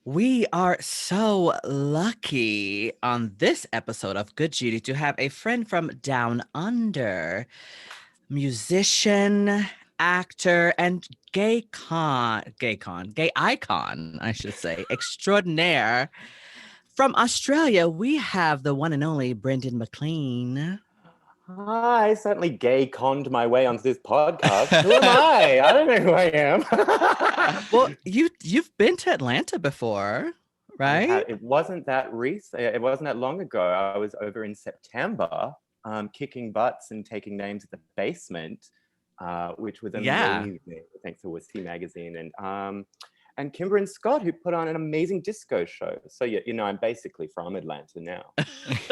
We are so lucky on this episode of Good Judy to have a friend from down under, musician, actor, and gay icon, I should say, extraordinaire. From Australia, we have the one and only Brendan Maclean. I certainly gay conned my way onto this podcast. Who am I? I don't know who I am. Well, you've been to Atlanta before, right? It wasn't that recent. It wasn't that long ago. I was over in September, kicking butts and taking names at the basement, which was amazing. Thanks to WUSSY Magazine and Kimber and Scott, who put on an amazing disco show. So I'm basically from Atlanta now.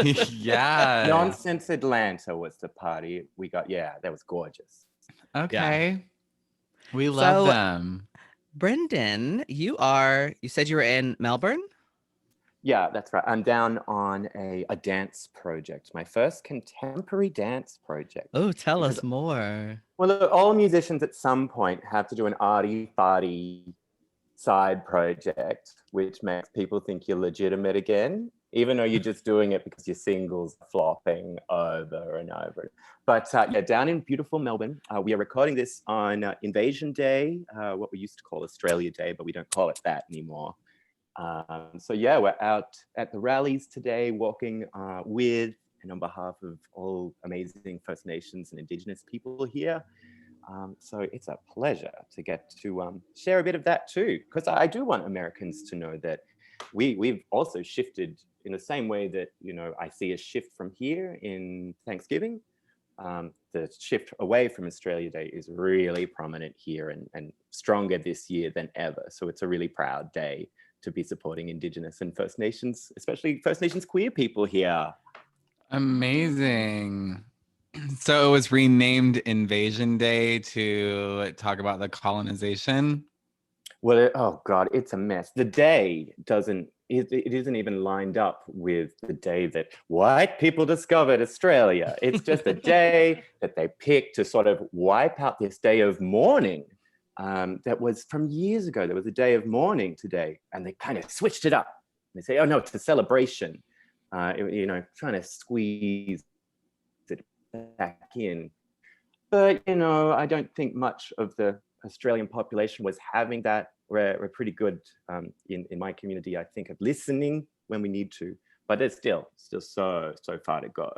Yeah. Nonsense Atlanta was the party we got. Yeah, that was gorgeous. Okay. Yeah. We love them. Brendan, you said you were in Melbourne? Yeah, that's right. I'm down on a dance project, my first contemporary dance project. Oh, tell us more. Well, look, all musicians at some point have to do an arty-farty side project, which makes people think you're legitimate again, even though you're just doing it because your singles are flopping over and over. But down in beautiful Melbourne, we are recording this on Invasion Day, what we used to call Australia Day, but we don't call it that anymore. We're out at the rallies today, walking with and on behalf of all amazing First Nations and Indigenous people here. So it's a pleasure to get to share a bit of that too, because I do want Americans to know that we've also shifted in the same way that, I see a shift from here in Thanksgiving. The shift away from Australia Day is really prominent here and stronger this year than ever. So it's a really proud day to be supporting Indigenous and First Nations, especially First Nations queer people here. Amazing. So it was renamed Invasion Day to talk about the colonization? Well, oh God, it's a mess. The day it isn't even lined up with the day that white people discovered Australia. It's just a day that they picked to sort of wipe out this day of mourning that was from years ago. There was a day of mourning today, and they kind of switched it up. They say, oh no, it's a celebration. Trying to squeeze it back in. But, I don't think much of the Australian population was having that. We're pretty good in my community, I think, at listening when we need to. But there's still so far to go.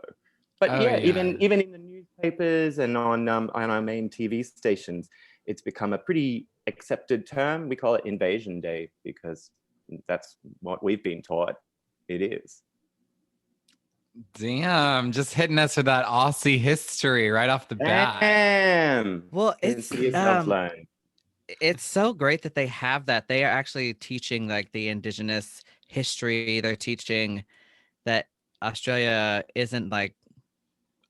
But even in the newspapers and on our main TV stations, it's become a pretty accepted term. We call it Invasion Day because that's what we've been taught it is. Damn, just hitting us with that Aussie history right off the bat. Damn. Well, it's so great that they have that. They are actually teaching like the Indigenous history. They're teaching that Australia isn't like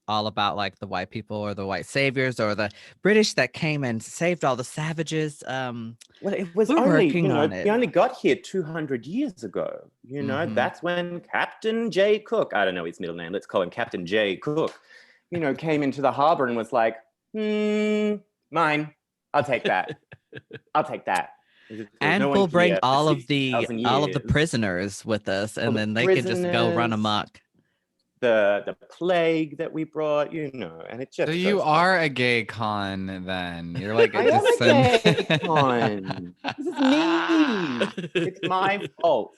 all about like the white people or the white saviors or the British that came and saved all the savages. Well, it was we only got here 200 years ago. That's when Captain J. Cook, I don't know his middle name, let's call him Captain J. Cook, came into the harbor and was like, mine, I'll take that. I'll take that. And we'll bring all of the prisoners with us, and then they can just go run amok. The plague that we brought, and it just. So you are a gay con, then you're like I am a gay con. This is me. It's my fault.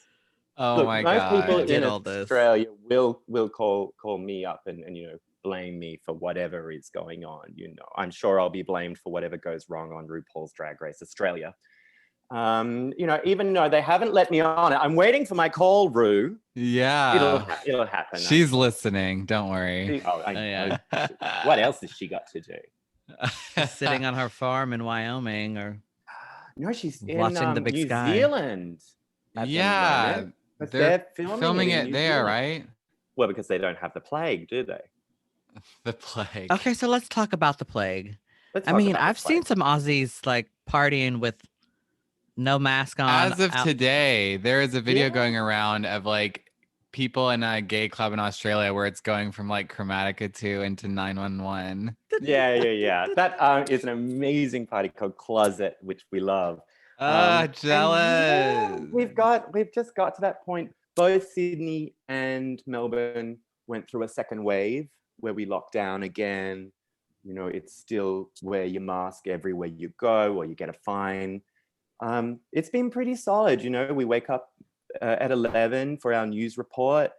Oh. Look, my God! Most people in Australia will call me up and blame me for whatever is going on. I'm sure I'll be blamed for whatever goes wrong on RuPaul's Drag Race Australia. Even though they haven't let me on it, I'm waiting for my call, Ru. Yeah, it'll happen. She's listening. Don't worry. Yeah. What else has she got to do? Sitting on her farm in Wyoming, or no, she's watching the big New sky. Zealand. Yeah, they're filming it there, right? Well, because they don't have the plague, do they? The plague. Okay, so let's talk about the plague. I've seen some Aussies like partying with no mask on. As of today, there is a video going around of like people in a gay club in Australia where it's going from like Chromatica 2 into 911. Yeah. That is an amazing party called Closet, which we love. Jealous. We've just got to that point. Both Sydney and Melbourne went through a second wave where we locked down again. You know, it's still wear your mask everywhere you go or you get a fine. It's been pretty solid. You know, we wake up at 11 for our news report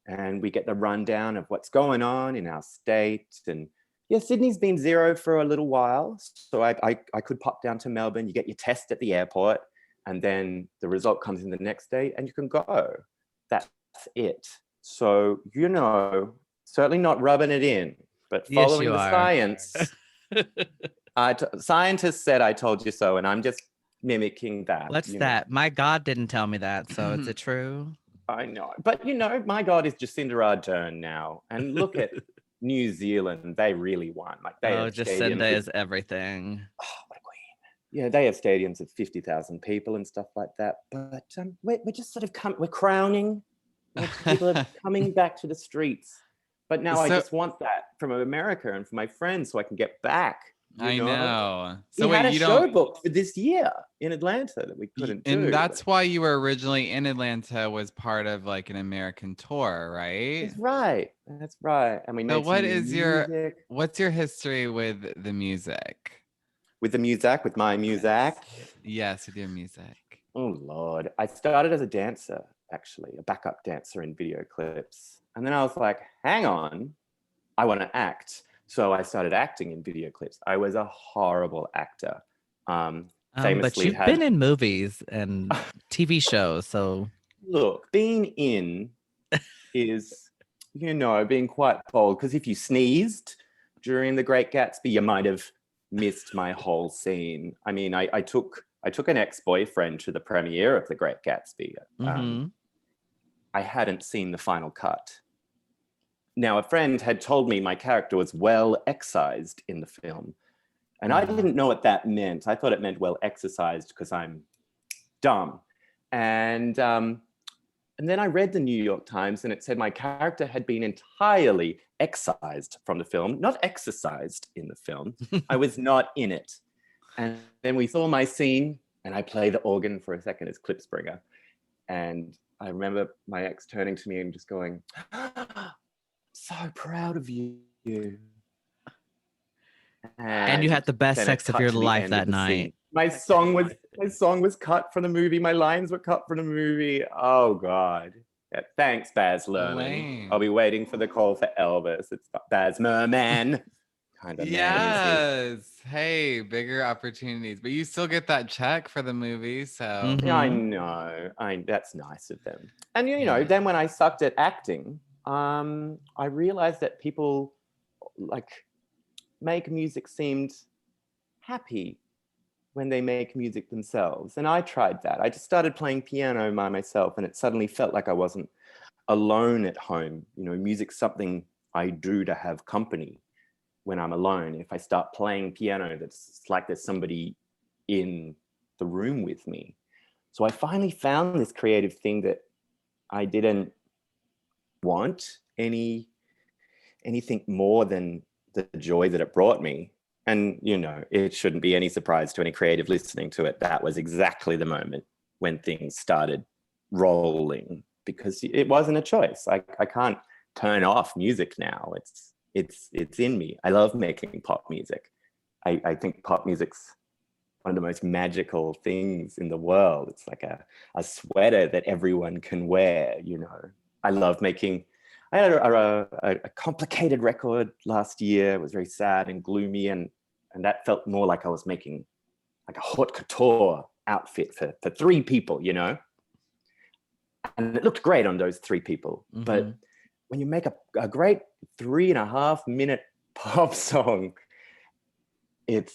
and we get the rundown of what's going on in our state. And yeah, Sydney's been zero for a little while. So I could pop down to Melbourne. You get your test at the airport and then the result comes in the next day and you can go. That's it. So, you know, certainly not rubbing it in, but following the science. Scientists said I told you so, and I'm just mimicking that. What's that? My God didn't tell me that, so is it true? I know. But, you know, my God is Jacinda Ardern now. And look at New Zealand. They really won. Like they Jacinda is everything. Oh, what a queen. Yeah, they have stadiums of 50,000 people and stuff like that. But we're just sort of we're crowning. People are coming back to the streets. But now I just want that from America and from my friends so I can get back. I know. So we had a show booked for this year in Atlanta that we couldn't do. And that's why you were originally in Atlanta, was part of like an American tour, right? That's right. That's right. And we made what's your history with the music? With the music, with my music? Yes, with your music. Oh Lord. I started as a dancer, actually, a backup dancer in video clips. And then I was like, hang on, I want to act. So I started acting in video clips. I was a horrible actor. But you've been in movies and TV shows, so. Look, being in is, you know, being quite bold. Because if you sneezed during The Great Gatsby, you might have missed my whole scene. I mean, I took an ex-boyfriend to the premiere of The Great Gatsby. I hadn't seen the final cut. Now, a friend had told me my character was well excised in the film. And I didn't know what that meant. I thought it meant well exercised because I'm dumb. And then I read the New York Times and it said my character had been entirely excised from the film, not exercised in the film. I was not in it. And then we saw my scene and I play the organ for a second as Klipspringer. And I remember my ex turning to me and just going, so proud of you. And you had the best sex of your life that night. My song was cut from the movie. My lines were cut from the movie. Oh God. Yeah, thanks, Baz Luhrmann. I'll be waiting for the call for Elvis. It's Baz Merman. Kind of. Yes. Hey, bigger opportunities. But you still get that check for the movie. So yeah, I know. That's nice of them. And you know, then when I sucked at acting, I realized that people like make music seemed happy when they make music themselves. And I tried that. I just started playing piano by myself and it suddenly felt like I wasn't alone at home. You know, music's something I do to have company when I'm alone. If I start playing piano, it's like there's somebody in the room with me. So I finally found this creative thing that I didn't want anything more than the joy that it brought me. And, you know, it shouldn't be any surprise to any creative listening to it. That was exactly the moment when things started rolling, because it wasn't a choice. I can't turn off music now. It's in me. I love making pop music. I think pop music's one of the most magical things in the world. It's like a sweater that everyone can wear, you know. I love making, I had a complicated record last year. It was very sad and gloomy, and that felt more like I was making like a haute couture outfit for 3 people, you know? And it looked great on those 3 people. Mm-hmm. But when you make a great 3.5 minute pop song, it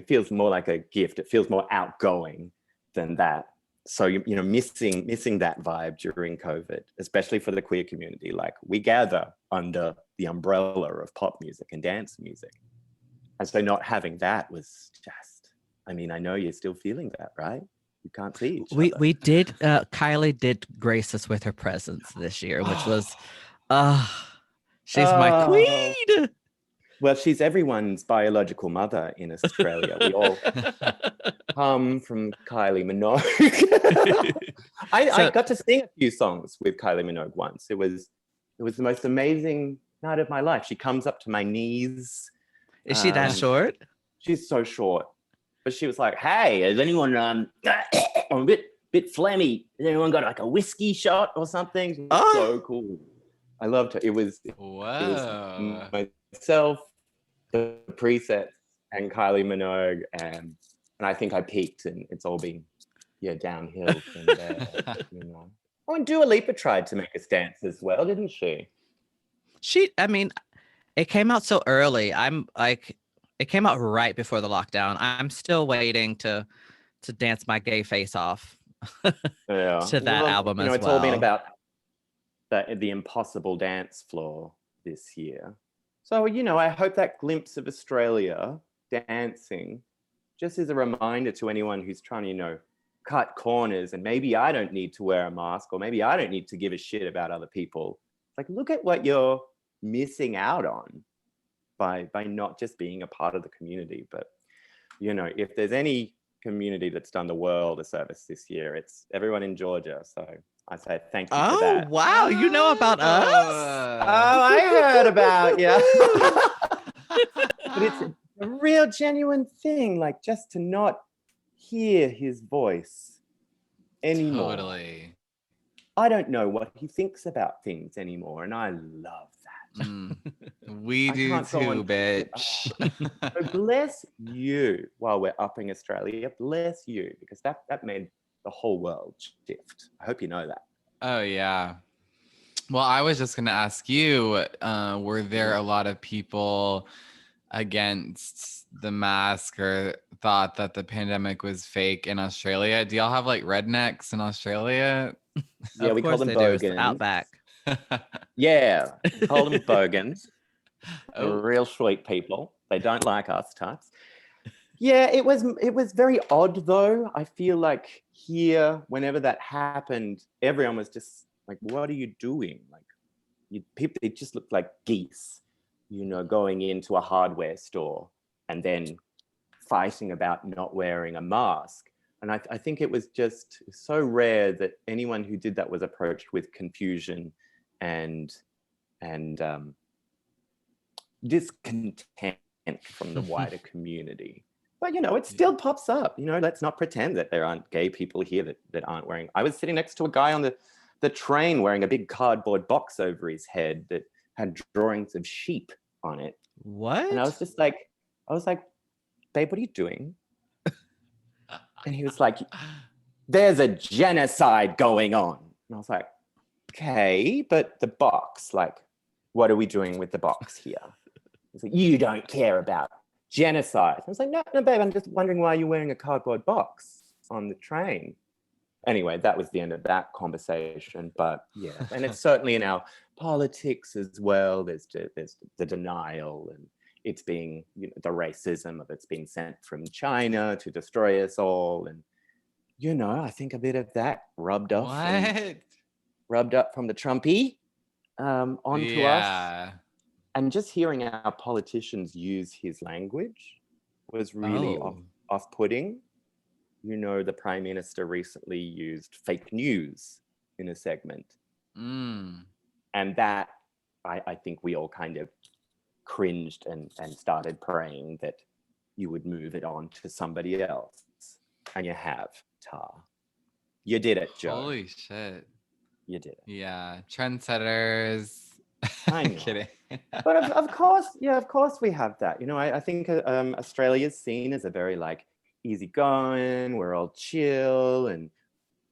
feels more like a gift. It feels more outgoing than that. So, you know, missing that vibe during COVID, especially for the queer community. Like, we gather under the umbrella of pop music and dance music. And so not having that was just, I mean, I know you're still feeling that, right? You can't see each other. We did, Kylie did grace us with her presence this year, which was, she's my queen. Well, she's everyone's biological mother in Australia. We all come from Kylie Minogue. I got to sing a few songs with Kylie Minogue once. It was the most amazing night of my life. She comes up to my knees. Is she that short? She's so short. But she was like, "Hey, has anyone I'm a bit phlegmy. Has anyone got like a whiskey shot or something?" So cool. I loved her. It was myself, the presets, and Kylie Minogue, and I think I peaked, and it's all been downhill from there. Oh, and Dua Lipa tried to make us dance as well, didn't she? I mean, it came out so early. I'm like, it came out right before the lockdown. I'm still waiting to dance my gay face off to that album as well. It's all been about the impossible dance floor this year. So, I hope that glimpse of Australia dancing just is a reminder to anyone who's trying to, cut corners, and maybe I don't need to wear a mask, or maybe I don't need to give a shit about other people. It's like, look at what you're missing out on by not just being a part of the community. But, if there's any community that's done the world a service this year, it's everyone in Georgia. So I say thank you for that. Oh, wow. You know about us? Oh, I heard about you. But it's a real genuine thing, like just to not hear his voice anymore. Totally. I don't know what he thinks about things anymore, and I love that. We do too, bitch. So bless you while we're upping Australia. Bless you, because that made the whole world shift. I hope you know that. Oh, yeah. Well, I was just going to ask you, were there a lot of people against the mask or thought that the pandemic was fake in Australia? Do y'all have like rednecks in Australia? Yeah, we call them bogans. Outback. Yeah, we call them bogans. They're real sweet people. They don't like us types. Yeah, it was very odd though. I feel like here, whenever that happened, everyone was just like, "What are you doing?" Like, people, it just looked like geese, going into a hardware store and then fighting about not wearing a mask. And I think it was just so rare that anyone who did that was approached with confusion and discontent from the wider community. But, it still pops up. Let's not pretend that there aren't gay people here that aren't wearing. I was sitting next to a guy on the train wearing a big cardboard box over his head that had drawings of sheep on it. What? And I was like, "Babe, what are you doing?" And he was like, "There's a genocide going on." And I was like, "Okay, but the box, like, what are we doing with the box here?" He's like, "You don't care about genocide." I was like, no, babe, I'm just wondering why you're wearing a cardboard box on the train. Anyway, that was the end of that conversation. But yeah, and it's certainly in our politics as well. There's the denial, and it's being, the racism of it's being sent from China to destroy us all. And, I think a bit of that rubbed off. Rubbed up from the Trumpy onto us. And just hearing our politicians use his language was really off-putting. The Prime Minister recently used fake news in a segment. And that, I think we all kind of cringed and started praying that you would move it on to somebody else. And you have, Tar. You did it, Joe. Holy shit. You did it. Yeah. Trendsetters. I'm kidding. But of course we have that. I think Australia's seen as a very easygoing, we're all chill and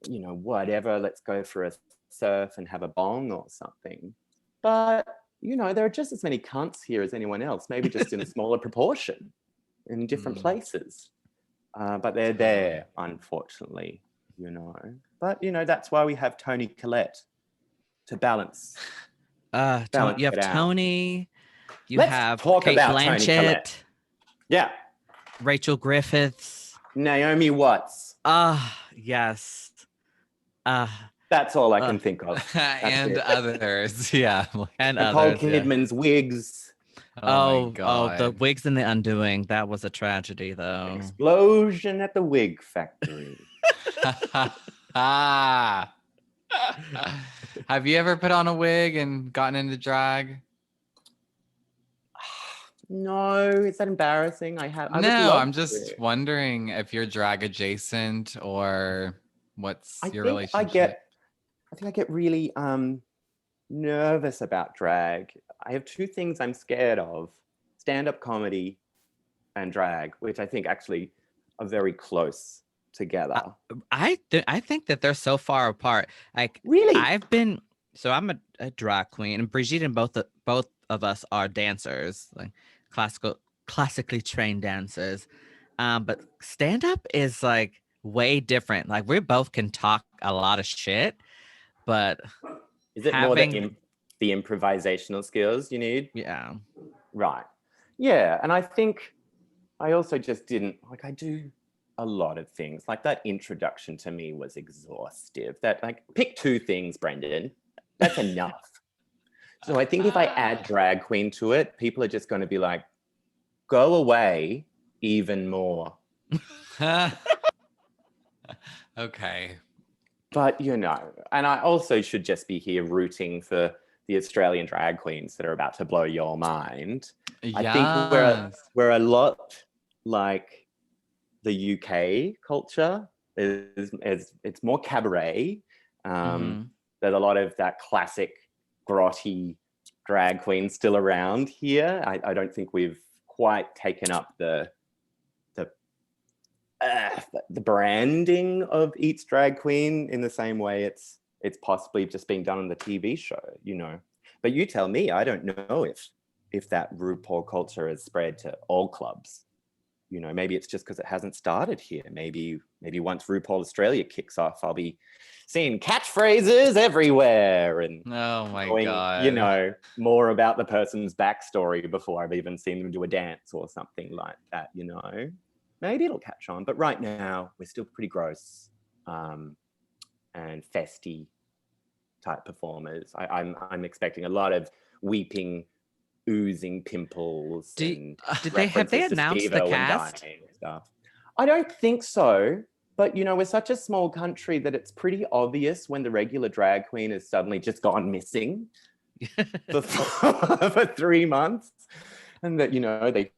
whatever, let's go for a surf and have a bong or something. But there are just as many cunts here as anyone else, maybe just in a smaller proportion in different places. But they're there, unfortunately, But that's why we have Toni Collette to balance. You have Tony. Let's have talk Kate about Blanchett. Toni Collette. Yeah. Rachel Griffiths. Naomi Watts. Yes. That's all I can think of. And others. Yeah. And Nicole others. Kidman's wigs. Oh my The god. wigs and the undoing. That was a tragedy, though. Explosion at the wig factory. Ah. Have you ever put on a wig and gotten into drag? No, is that embarrassing? I would No, love I'm just to. wondering if you're drag adjacent or what's your relationship. I think I get really nervous about drag. I have two things I'm scared of: stand-up comedy and drag, which I think actually are very close together. I think that they're so far apart. Like, Really? I'm a drag queen, and Brigitte and both of us are dancers, like classically trained dancers. But stand up is like way different. Like, we both can talk a lot of shit, but Is it more the improvisational skills you need? Yeah. Right. Yeah, and I think I also just didn't, like, I do a lot of things. Like, that introduction to me was exhaustive. That, like, pick two things, Brendan. That's enough. So I think if I add drag queen to it, people are just going to be like, go away even more. Okay. But, you know, and I also should just be here rooting for the Australian drag queens that are about to blow your mind. Yes. I think we're a lot like the UK culture. It's more cabaret. There's a lot of that classic grotty drag queen still around here. I don't think we've quite taken up the branding of each drag queen in the same way it's possibly just being done on the TV show, you know. But you tell me, I don't know if that RuPaul culture has spread to all clubs. You know, maybe it's just because it hasn't started here. Maybe once RuPaul Australia kicks off, I'll be seeing catchphrases everywhere and oh my knowing, god, you know, more about the person's backstory before I've even seen them do a dance or something like that, you know. Maybe it'll catch on, but right now we're still pretty gross and festy type performers. I'm expecting a lot of weeping, oozing pimples. Did they announced the cast? Stuff. I don't think so, but you know, we're such a small country that it's pretty obvious when the regular drag queen has suddenly just gone missing for 3 months, and that, you know, they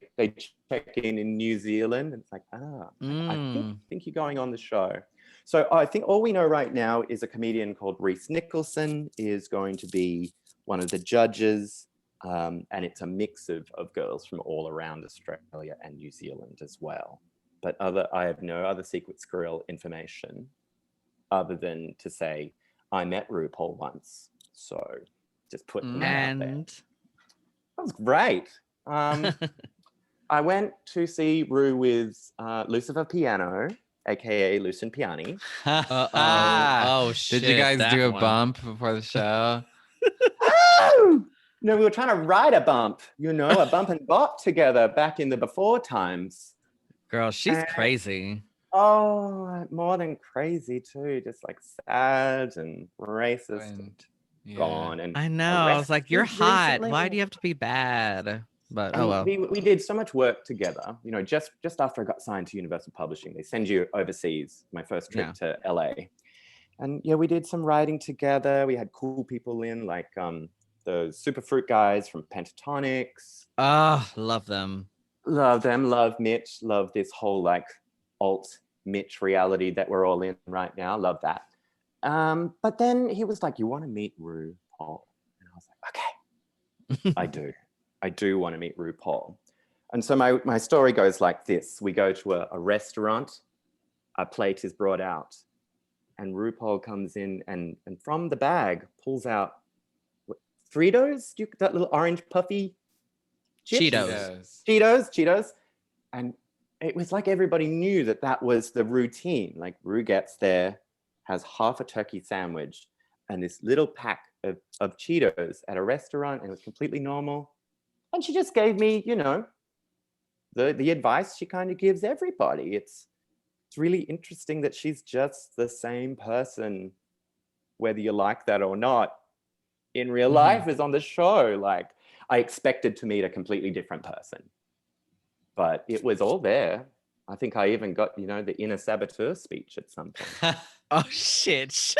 check in New Zealand, and it's like, I think you're going on the show. So I think all we know right now is a comedian called Reese Nicholson is going to be one of the judges. And it's a mix of girls from all around Australia and New Zealand as well. But I have no other secret squirrel information other than to say I met RuPaul once. So just putting that out there. That was great. I went to see Ru with Lucifer Piano, aka Lucien Piani. Oh shit! Did you guys do a bump before the show? Oh! No, we were trying to ride a bump, you know, a bump and bop together back in the before times. Girl, she's crazy. Oh, more than crazy too. Just like sad and racist and gone. And I know. I was like, you're hot. Why do you have to be bad? But oh well. We did so much work together. You know, just after I got signed to Universal Publishing, they send you overseas. My first trip to LA, and yeah, we did some writing together. We had cool people in, like those Superfruit guys from Pentatonics. Love them. Love them. Love Mitch. Love this whole like alt Mitch reality that we're all in right now. Love that. But then he was like, "You want to meet RuPaul?" And I was like, "Okay, I do. I do want to meet RuPaul." And so my story goes like this. We go to a restaurant. A plate is brought out. And RuPaul comes in and from the bag pulls out Fritos, that little orange puffy chips? Cheetos. And it was like everybody knew that was the routine. Like Ru gets there, has half a turkey sandwich and this little pack of Cheetos at a restaurant, and it was completely normal. And she just gave me, you know, the advice she kind of gives everybody. It's really interesting that she's just the same person, whether you like that or not, in real life as on the show. Like, I expected to meet a completely different person, but it was all there. I think I even got, the inner saboteur speech at some point. Oh shit.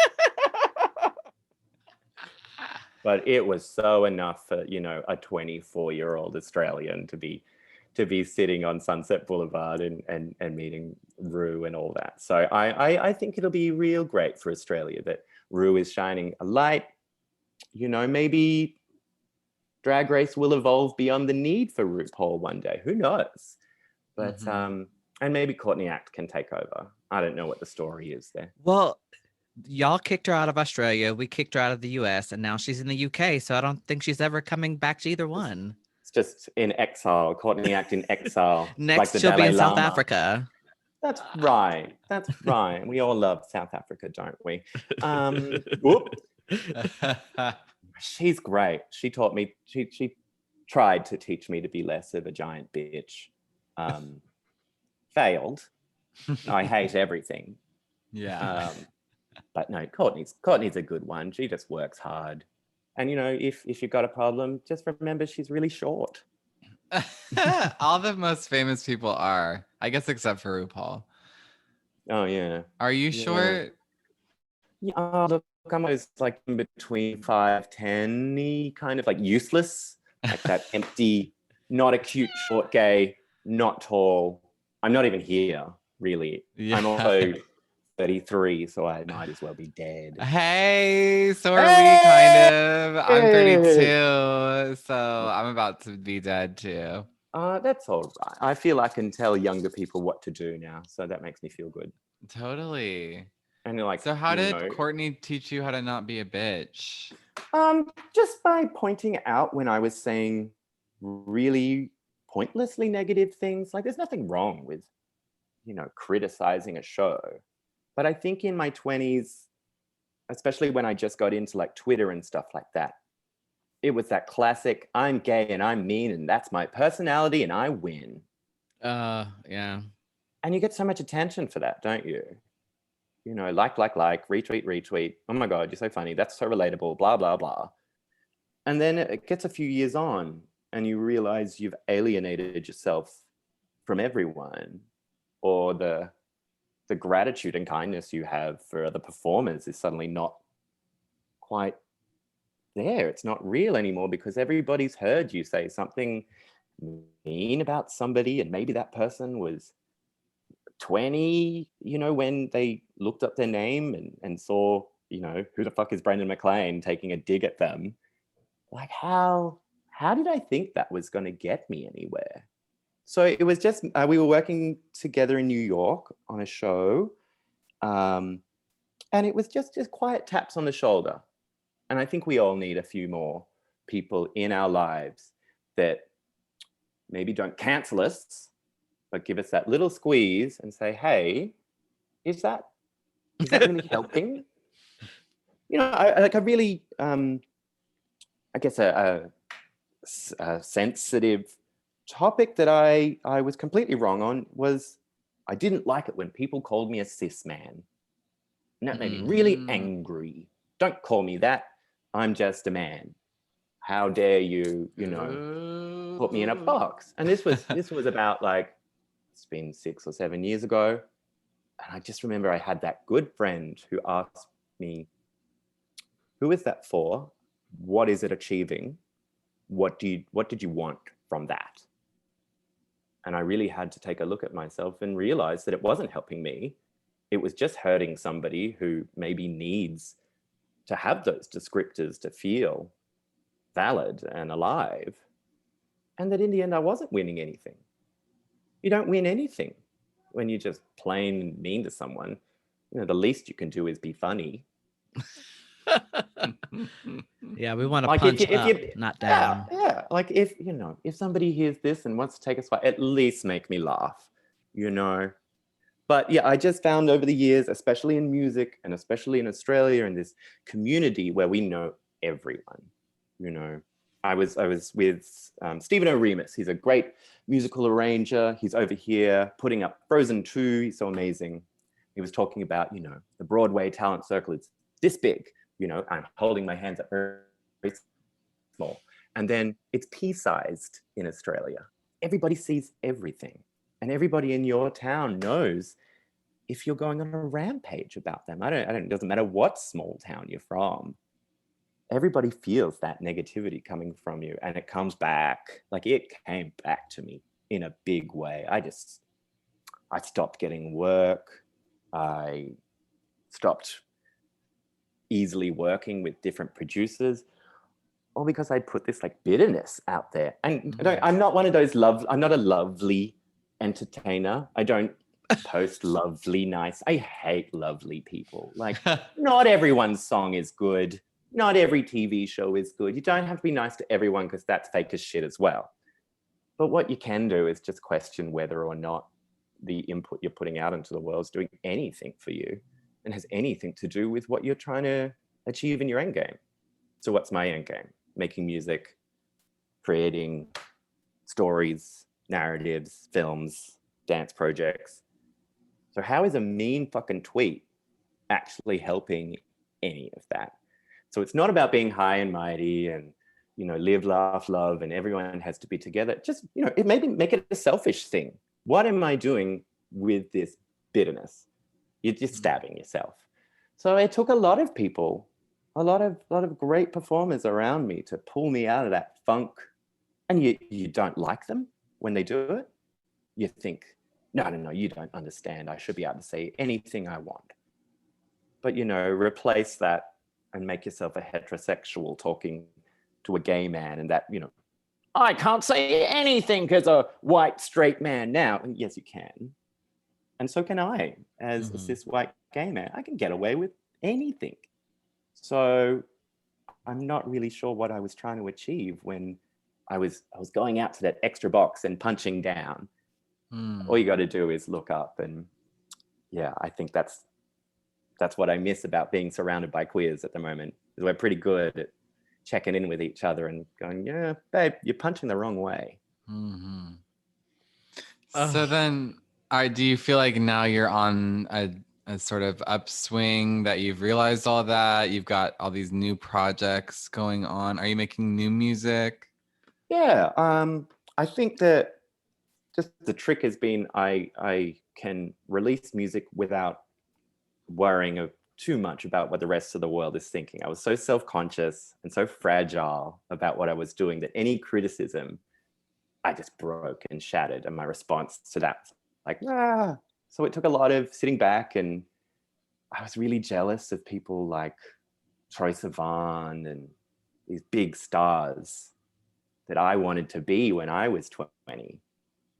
But it was so enough for, a 24-year-old Australian to be sitting on Sunset Boulevard and meeting Ru and all that. So I think it'll be real great for Australia that Ru is shining a light. Maybe Drag Race will evolve beyond the need for RuPaul one day. Who knows? But and maybe Courtney Act can take over. I don't know what the story is there. Well, y'all kicked her out of Australia. We kicked her out of the US, and now she's in the UK. So I don't think she's ever coming back to either one. It's just in exile. Courtney Act in exile. Next, like she'll be in Dalai South Lama. Africa. That's right. That's right. We all love South Africa, don't we? Whoop. She's great. She taught me. She tried to teach me to be less of a giant bitch. Failed. I hate everything. Yeah. But no, Courtney's a good one. She just works hard. And if you've got a problem, just remember she's really short. All the most famous people are, I guess, except for RuPaul. Oh yeah. Are you short? Yeah, look, I'm always like in between 5'10", kind of like useless, like that empty, not a cute short gay, not tall. I'm not even here, really. Yeah. I'm also 33, so I might as well be dead. Hey, so are we, kind of. I'm 32, so I'm about to be dead too. That's all right. I feel I can tell younger people what to do now, so that makes me feel good. Totally. And you're like, so how did Courtney teach you how to not be a bitch? Just by pointing out when I was saying really pointlessly negative things. Like, there's nothing wrong with, criticizing a show. But I think in my 20s, especially when I just got into like Twitter and stuff like that, it was that classic, I'm gay and I'm mean and that's my personality and I win. Yeah. And you get so much attention for that, don't you? Like, retweet. Oh my God, you're so funny. That's so relatable, blah, blah, blah. And then it gets a few years on and you realize you've alienated yourself from everyone, or the gratitude and kindness you have for other performers is suddenly not quite there. It's not real anymore because everybody's heard you say something mean about somebody, and maybe that person was 20, when they looked up their name and saw, who the fuck is Brendan Maclean, taking a dig at them. Like, how did I think that was going to get me anywhere? So it was just, we were working together in New York on a show, and it was just quiet taps on the shoulder. And I think we all need a few more people in our lives that maybe don't cancel us, but give us that little squeeze and say, hey, is that really helping? I really, I guess a sensitive topic that I was completely wrong on was I didn't like it when people called me a cis man. And that made me really angry. Don't call me that. I'm just a man. How dare you, put me in a box? And this was about like, it's been 6 or 7 years ago. And I just remember I had that good friend who asked me, who is that for? What is it achieving? What did you want from that? And I really had to take a look at myself and realize that it wasn't helping me. It was just hurting somebody who maybe needs to have those descriptors to feel valid and alive. And that in the end, I wasn't winning anything. You don't win anything when you're just plain mean to someone. The least you can do is be funny. Yeah, we want to punch up, not down. Yeah. Like if somebody hears this and wants to take a swipe, at least make me laugh, But yeah, I just found over the years, especially in music and especially in Australia, in this community where we know everyone, I was with Stephen O'Remus. He's a great musical arranger. He's over here putting up Frozen 2. He's so amazing. He was talking about, the Broadway talent circle is this big. I'm holding my hands up very, very small. And then it's pea-sized in Australia. Everybody sees everything. And everybody in your town knows if you're going on a rampage about them. It doesn't matter what small town you're from. Everybody feels that negativity coming from you, and it comes back. Like, it came back to me in a big way. I stopped getting work. I stopped easily working with different producers, all because I put this like bitterness out there. And I'm not one of those I'm not a lovely entertainer. I don't post lovely, nice. I hate lovely people. Like, not everyone's song is good. Not every TV show is good. You don't have to be nice to everyone, because that's fake as shit as well. But what you can do is just question whether or not the input you're putting out into the world is doing anything for you and has anything to do with what you're trying to achieve in your end game. So what's my end game? Making music, creating stories, narratives, films, dance projects. So how is a mean fucking tweet actually helping any of that? So it's not about being high and mighty and, you know, live, laugh, love, and everyone has to be together. Just, you know, maybe make it a selfish thing. What am I doing with this bitterness? You're just stabbing yourself. So it took a lot of people, a lot of great performers around me to pull me out of that funk. And you don't like them when they do it. You think, no, you don't understand. I should be able to say anything I want. But, you know, replace that and make yourself a heterosexual talking to a gay man, and that, you know, I can't say anything because a white straight man now. And yes, you can. And so can I, as a cis white gay man. I can get away with anything. So I'm not really sure what I was trying to achieve when I was going out to that extra box and punching down. All you got to do is look up. And yeah, I think that's what I miss about being surrounded by queers at the moment, is we're pretty good at checking in with each other and going, yeah, babe, you're punching the wrong way. So then, do you feel like now you're on a sort of upswing, that you've realized all that, you've got all these new projects going on? Are you making new music? Yeah, I think that just the trick has been I can release music without worrying too much about what the rest of the world is thinking. I was so self-conscious and so fragile about what I was doing that any criticism, I just broke and shattered. And my response to that was like, ah. So it took a lot of sitting back, and I was really jealous of people like Troye Sivan and these big stars that I wanted to be when I was 20.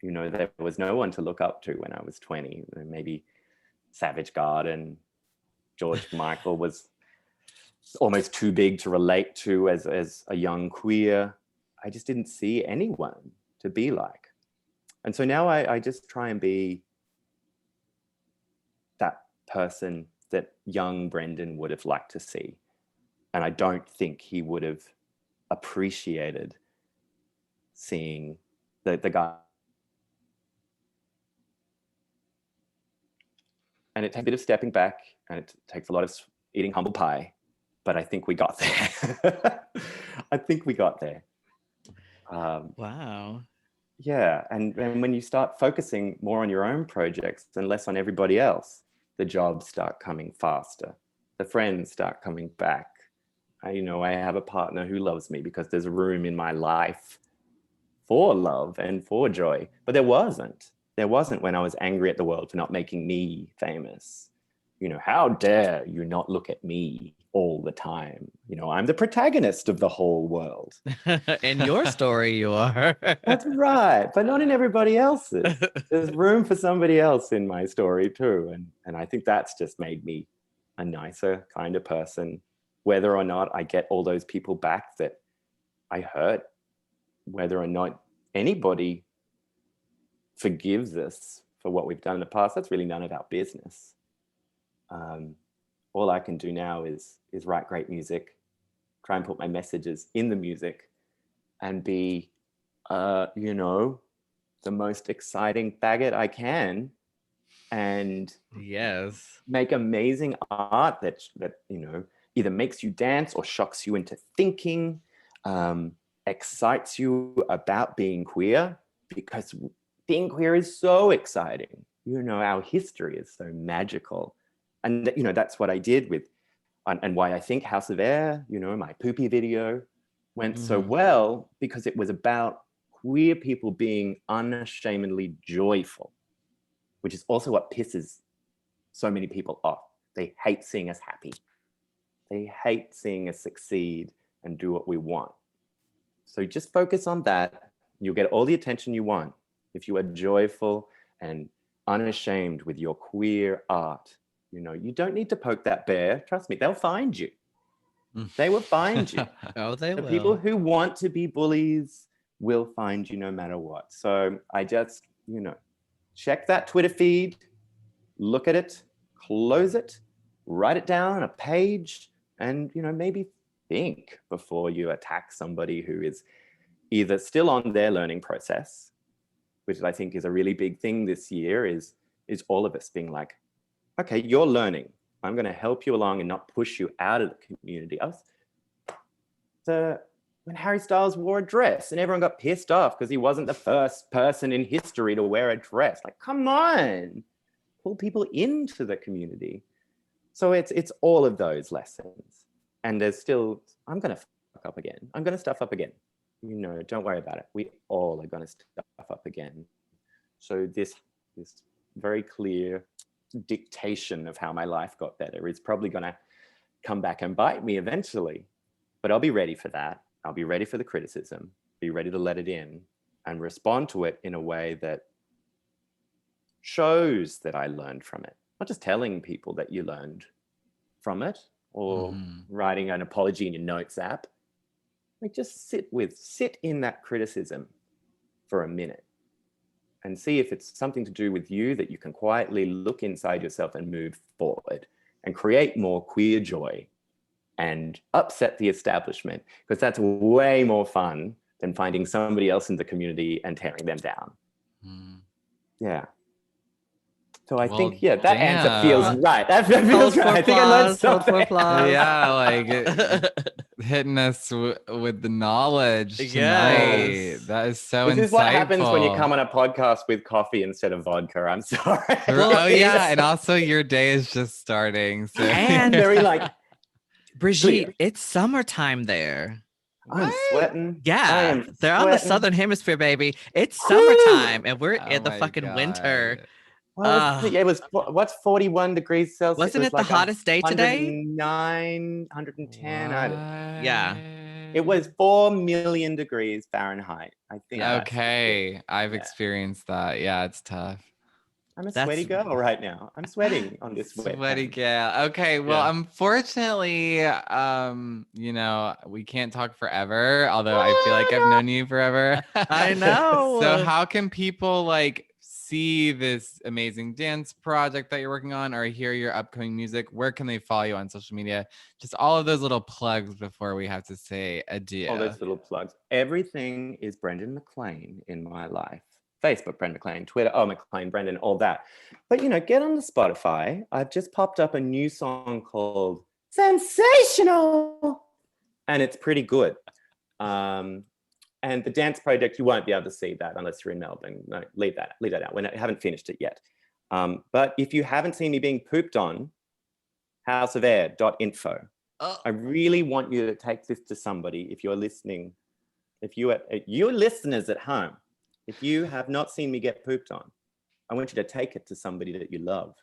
You know, there was no one to look up to when I was 20. Maybe Savage Garden, George Michael was almost too big to relate to as a young queer. I just didn't see anyone to be like. And so now I just try and be that person that young Brendan would have liked to see. And I don't think he would have appreciated seeing the guy. And it takes a bit of stepping back, and it takes a lot of eating humble pie, but I think we got there. I think we got there. Wow. Yeah, and when you start focusing more on your own projects and less on everybody else, the jobs start coming faster. The friends start coming back. I have a partner who loves me because there's room in my life for love and for joy, but there wasn't. There wasn't when I was angry at the world for not making me famous. You know, how dare you not look at me all the time? You know, I'm the protagonist of the whole world. In your story, you are. That's right, but not in everybody else's. There's room for somebody else in my story too. And I think that's just made me a nicer kind of person, whether or not I get all those people back that I hurt, whether or not anybody forgives us for what we've done in the past. That's really none of our business. All I can do now is write great music, try and put my messages in the music, and be, the most exciting faggot I can, and Yes. make amazing art that either makes you dance or shocks you into thinking. excites you about being queer, because being queer is so exciting. You know, our history is so magical. And, you know, that's what I did with, and why I think House of Air, you know, my poopy video went so well, because it was about queer people being unashamedly joyful, which is also what pisses so many people off. They hate seeing us happy. They hate seeing us succeed and do what we want. So just focus on that. You'll get all the attention you want if you are joyful and unashamed with your queer art. You know, you don't need to poke that bear. Trust me, they'll find you. They will find you. Oh, they will. The people who want to be bullies will find you no matter what. So I just, you know, check that Twitter feed, look at it, close it, write it down on a page, and, you know, maybe think before you attack somebody who is either still on their learning process, which I think is a really big thing this year, is all of us being like, okay, you're learning. I'm going to help you along and not push you out of the community. When Harry Styles wore a dress and everyone got pissed off because he wasn't the first person in history to wear a dress. Like, come on, pull people into the community. So it's all of those lessons. And there's still, I'm going to fuck up again. I'm going to stuff up again. You know, don't worry about it. We all are going to stuff up again. So this very clear dictation of how my life got better is probably going to come back and bite me eventually. But I'll be ready for that. I'll be ready for the criticism, be ready to let it in and respond to it in a way that shows that I learned from it. Not just telling people that you learned from it or writing an apology in your notes app. Like, just sit in that criticism for a minute and see if it's something to do with you that you can quietly look inside yourself and move forward and create more queer joy and upset the establishment, because that's way more fun than finding somebody else in the community and tearing them down. Yeah. So I think, that answer feels right. That feels right. I think I learned something. Yeah, like hitting us with the knowledge tonight. Yes. That is so insightful. This is what happens when you come on a podcast with coffee instead of vodka. I'm sorry. Oh yeah, and also your day is just starting. So. And very like, Brigitte, it's summertime there. I'm sweating. Yeah, they're on the southern hemisphere, baby. It's summertime, and we're in the fucking winter. Well, it was what's 41 degrees Celsius? Wasn't it like the hottest day today? 110. Yeah. It was 4 million degrees Fahrenheit, I think. Okay, I've experienced that. Yeah, it's tough. I'm a sweaty girl right now. I'm sweating on this sweaty girl. Okay, well, unfortunately, you know, we can't talk forever, although I feel like I've known you forever. I know. So how can people like see this amazing dance project that you're working on or hear your upcoming music? Where can they follow you on social media? Just all of those little plugs before we have to say adieu. All those little plugs. Everything is Brendan Maclean in my life. Facebook, Brendan Maclean, Twitter, Maclean, Brendan, all that. But, you know, get on the Spotify. I've just popped up a new song called Sensational. And it's pretty good. And the dance project, you won't be able to see that unless you're in Melbourne. No, leave that out. I haven't finished it yet. But if you haven't seen me being pooped on, houseofair.info. I really want you to take this to somebody if you're listening. If you listeners at home, if you have not seen me get pooped on, I want you to take it to somebody that you love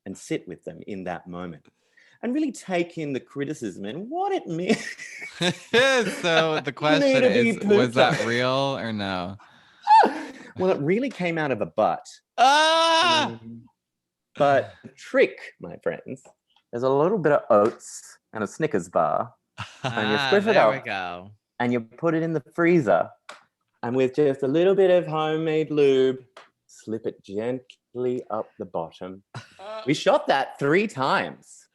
and sit with them in that moment and really take in the criticism and what it means. So the question is, was that real or no? Well, it really came out of a butt. But the trick, my friends, there's a little bit of oats and a Snickers bar. And you squish it up. There we go. And you put it in the freezer. And with just a little bit of homemade lube, slip it gently up the bottom. We shot that 3 times.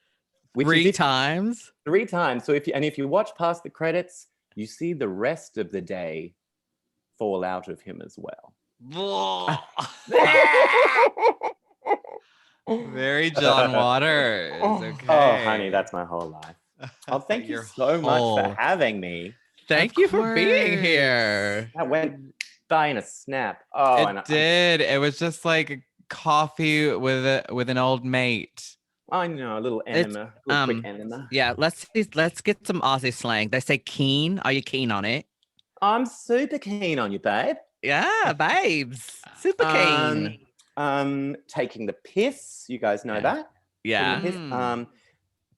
Three times? 3 times. So if you watch past the credits, you see the rest of the day fall out of him as well. Very John Waters. Okay. Oh, honey, that's my whole life. Oh, thank you so much for having me. Thank you for being here. That went by in a snap. Oh, It did. It was just like coffee with an old mate. I know, a little enema, a little quick enema. Yeah, let's get some Aussie slang. They say keen. Are you keen on it? I'm super keen on you, babe. Yeah, babes. Super keen. Taking the piss. You guys know that? Yeah. Taking the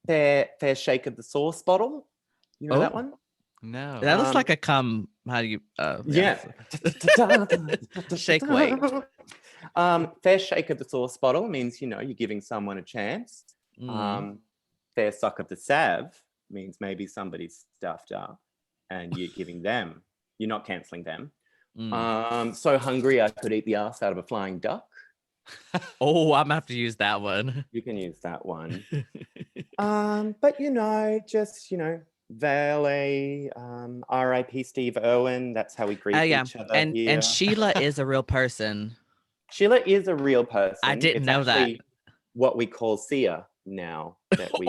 piss. Fair shake of the sauce bottle. You know that one? No. That looks like a cum. How do you? Yeah. Shake weight. Fair shake of the sauce bottle means, you're giving someone a chance. Fair suck of the salve means maybe somebody's stuffed up and you're giving them. You're not cancelling them. So hungry I could eat the ass out of a flying duck. Oh, I'm gonna have to use that one. You can use that one. But just valet, R.I.P. Steve Irwin. That's how we greet each other. And Sheila is a real person. Sheila is a real person. I didn't know that. What we call Sia now. That we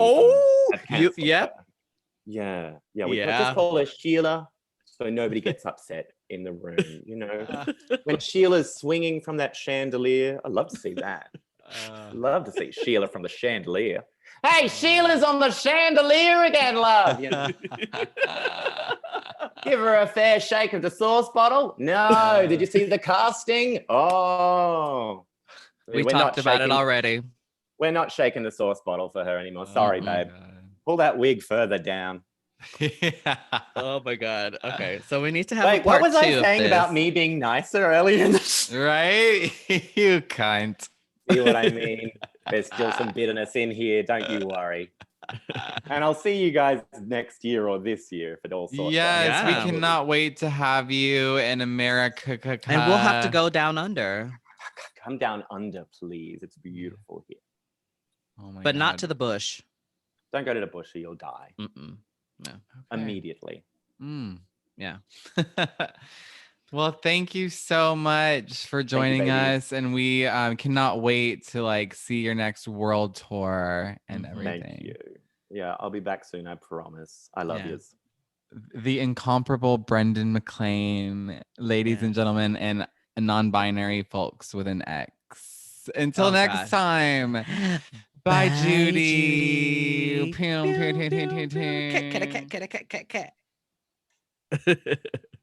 yep. Yeah. We just call her Sheila, so nobody gets upset in the room. When Sheila's swinging from that chandelier, I'd love to see that. Love to see Sheila from the chandelier. Hey, Sheila's on the chandelier again, love. Give her a fair shake of the sauce bottle. No, did you see the casting? Oh, we talked about it already. We're not shaking the sauce bottle for her anymore. Sorry, babe. God. Pull that wig further down. Oh my God. Okay, so we need to have. Wait, what was I saying this. about me being nicer earlier in the Right? You cunt. See what I mean? There's still some bitterness in here. Don't you worry. And I'll see you guys next year or this year if it all sorts out. Yes, we cannot wait to have you in America. And we'll have to go down under. Come down under, please. It's beautiful here. Oh my but God. not to the bush. Don't go to the bush or you'll die. No. Okay. Immediately. Yeah. Well, thank you so much for joining us, and we cannot wait to see your next world tour and everything. Thank you. Yeah, I'll be back soon. I promise. I love you. The incomparable Brendan Maclean, ladies and gentlemen, and non-binary folks with an X. Until next time. Bye, Judy. Cat.